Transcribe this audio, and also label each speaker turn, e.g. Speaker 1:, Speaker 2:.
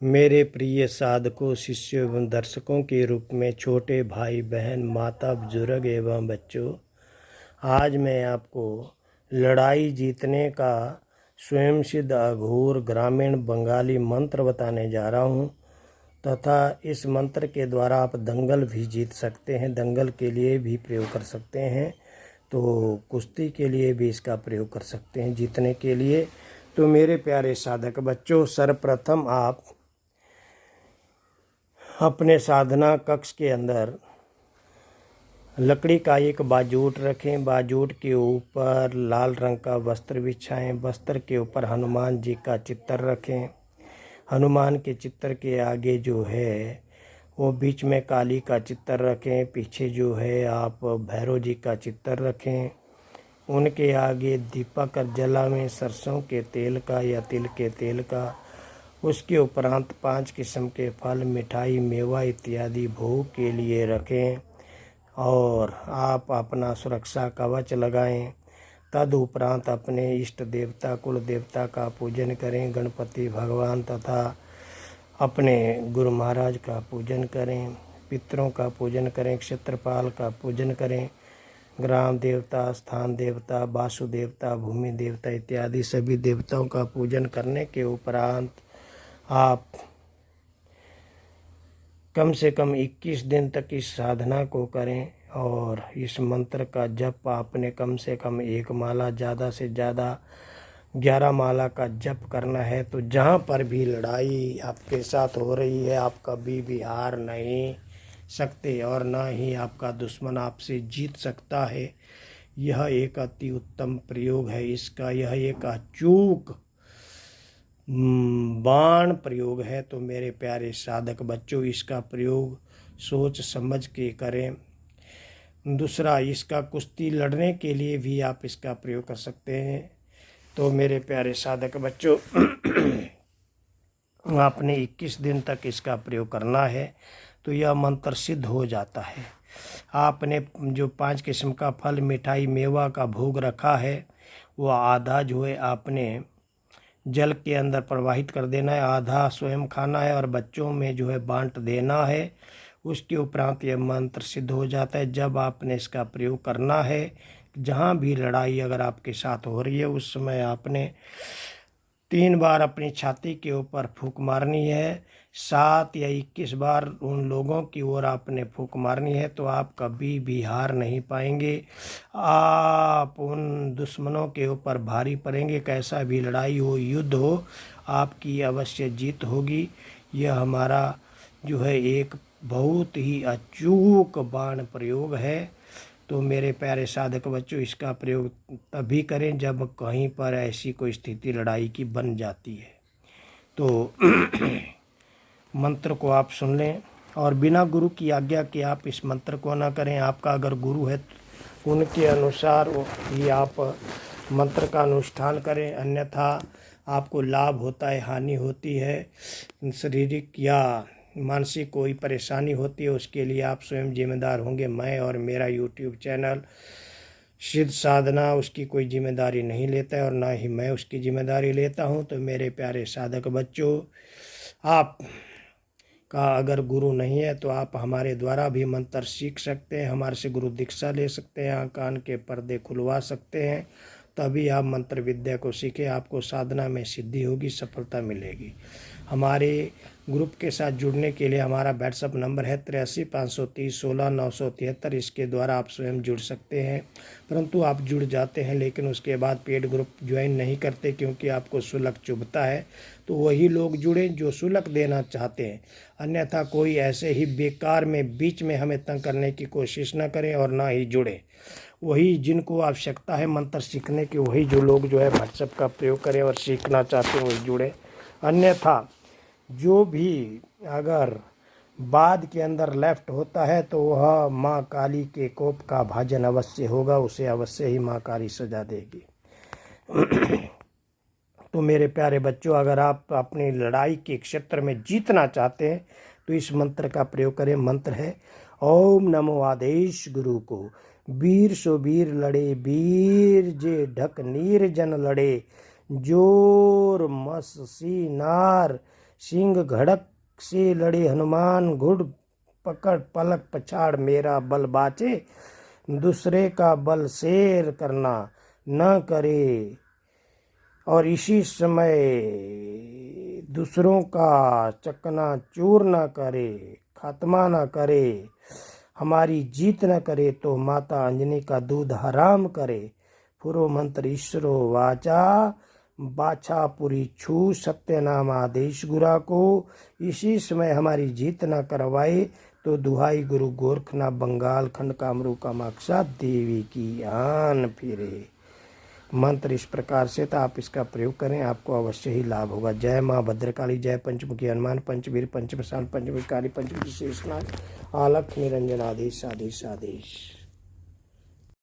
Speaker 1: मेरे प्रिय साधकों, शिष्यों एवं दर्शकों के रूप में छोटे भाई बहन, माता, बुजुर्ग एवं बच्चों, आज मैं आपको लड़ाई जीतने का स्वयं सिद्ध अघोर ग्रामीण बंगाली मंत्र बताने जा रहा हूँ तथा इस मंत्र के द्वारा आप दंगल भी जीत सकते हैं। दंगल के लिए भी प्रयोग कर सकते हैं, तो कुश्ती के लिए भी इसका प्रयोग कर सकते हैं जीतने के लिए। तो मेरे प्यारे साधक बच्चों, सर्वप्रथम आप अपने साधना कक्ष के अंदर लकड़ी का एक बाजूट रखें। बाजूट के ऊपर लाल रंग का वस्त्र बिछाएं। वस्त्र के ऊपर हनुमान जी का चित्र रखें। हनुमान के चित्र के आगे जो है वो बीच में काली का चित्र रखें। पीछे जो है आप भैरव जी का चित्र रखें। उनके आगे दीपक जलावें सरसों के तेल का या तिल के तेल का। उसके उपरांत 5 किस्म के फल, मिठाई, मेवा इत्यादि भोग के लिए रखें और आप अपना सुरक्षा कवच लगाएं। तदुपरांत अपने इष्ट देवता, कुल देवता का पूजन करें। गणपति भगवान तथा अपने गुरु महाराज का पूजन करें। पितरों का पूजन करें। क्षेत्रपाल का पूजन करें। ग्राम देवता, स्थान देवता, वासु देवता, भूमि देवता इत्यादि सभी देवताओं का पूजन करने के उपरांत आप कम से कम 21 दिन तक इस साधना को करें और इस मंत्र का जप आपने कम से कम 1 माला, ज़्यादा से ज़्यादा 11 माला का जप करना है। तो जहाँ पर भी लड़ाई आपके साथ हो रही है, आप कभी भी हार नहीं सकते और ना ही आपका दुश्मन आपसे जीत सकता है। यह एक अति उत्तम प्रयोग है इसका। यह एक अचूक बाण प्रयोग है। तो मेरे प्यारे साधक बच्चों, इसका प्रयोग सोच समझ के करें। दूसरा, इसका कुश्ती लड़ने के लिए भी आप इसका प्रयोग कर सकते हैं। तो मेरे प्यारे साधक बच्चों, आपने 21 दिन तक इसका प्रयोग करना है तो यह मंत्र सिद्ध हो जाता है। आपने जो 5 किस्म का फल, मिठाई, मेवा का भोग रखा है, वो आधा जो है आपने जल के अंदर प्रवाहित कर देना है, आधा स्वयं खाना है और बच्चों में जो है बांट देना है। उसके उपरांत यह मंत्र सिद्ध हो जाता है। जब आपने इसका प्रयोग करना है, जहाँ भी लड़ाई अगर आपके साथ हो रही है, उस समय आपने 3 बार अपनी छाती के ऊपर फूंक मारनी है। 7 या 21 बार उन लोगों की ओर आपने फूंक मारनी है। तो आप कभी भी हार नहीं पाएंगे। आप उन दुश्मनों के ऊपर भारी पड़ेंगे। कैसा भी लड़ाई हो, युद्ध हो, आपकी अवश्य जीत होगी। यह हमारा जो है एक बहुत ही अचूक बाण प्रयोग है। तो मेरे प्यारे साधक बच्चों, इसका प्रयोग तभी करें जब कहीं पर ऐसी कोई स्थिति लड़ाई की बन जाती है। तो मंत्र को आप सुन लें और बिना गुरु की आज्ञा के आप इस मंत्र को ना करें। आपका अगर गुरु है तो उनके अनुसार ही आप मंत्र का अनुष्ठान करें, अन्यथा आपको लाभ होता है, हानि होती है। शारीरिक या मानसिक कोई परेशानी होती है, उसके लिए आप स्वयं जिम्मेदार होंगे। मैं और मेरा यूट्यूब चैनल सिद्ध साधना उसकी कोई जिम्मेदारी नहीं लेता है और ना ही मैं उसकी जिम्मेदारी लेता हूं। तो मेरे प्यारे साधक बच्चों, आप का अगर गुरु नहीं है तो आप हमारे द्वारा भी मंत्र सीख सकते हैं। हमारे से गुरु दीक्षा ले सकते हैं, कान के पर्दे खुलवा सकते हैं। तभी आप मंत्र विद्या को सीखें। आपको साधना में सिद्धि होगी, सफलता मिलेगी। हमारे ग्रुप के साथ जुड़ने के लिए हमारा व्हाट्सअप नंबर है 83 530 16 973। इसके द्वारा आप स्वयं जुड़ सकते हैं। परंतु आप जुड़ जाते हैं लेकिन उसके बाद पेड ग्रुप ज्वाइन नहीं करते, क्योंकि आपको शुल्क चुभता है। तो वही लोग जुड़ें जो शुल्क देना चाहते हैं, अन्यथा कोई ऐसे ही बेकार में बीच में हमें तंग करने की कोशिश न करें और ना ही जुड़ें। वही जिनको आवश्यकता है मंत्र सीखने की, वही जो लोग जो है व्हाट्सएप का प्रयोग करें और सीखना चाहते हैं वही जुड़े। अन्यथा जो भी अगर बाद के अंदर लेफ्ट होता है तो वह माँ काली के कोप का भाजन अवश्य होगा, उसे अवश्य ही माँ काली सजा देगी। तो मेरे प्यारे बच्चों, अगर आप अपनी लड़ाई के क्षेत्र में जीतना चाहते हैं तो इस मंत्र का प्रयोग करें। मंत्र है ओम नमो आदेश गुरु को। वीर सो वीर लड़े, वीर जे ढक नीर जन लड़े, जोर मस सी नार सिंह घड़क से लड़े हनुमान, घुड़ पकड़ पलक पछाड़ मेरा बल बाचे, दूसरे का बल शेर करना न करे, और इसी समय दूसरों का चकना चूर न करे, खात्मा न करे, हमारी जीत न करे तो माता अंजनी का दूध हराम करे। पुरो मंत्र ईश्वरो वाचा, बाछा पुरी छू, सत्यनाम आदेश गुरा को, इसी समय हमारी जीत न करवाए तो दुहाई गुरु गोरखनाथ बंगाल खंड कामरू कामाक्षा देवी की आन फिरे। मंत्र इस प्रकार से था, आप इसका प्रयोग करें, आपको अवश्य ही लाभ होगा। जय माँ भद्रकाली, जय पंचमुखी हनुमान, पंचवीर पंचप्रसान पंचविकारी पंचविशेषनाथ, आलख निरंजन आदेश आदेश आदेश।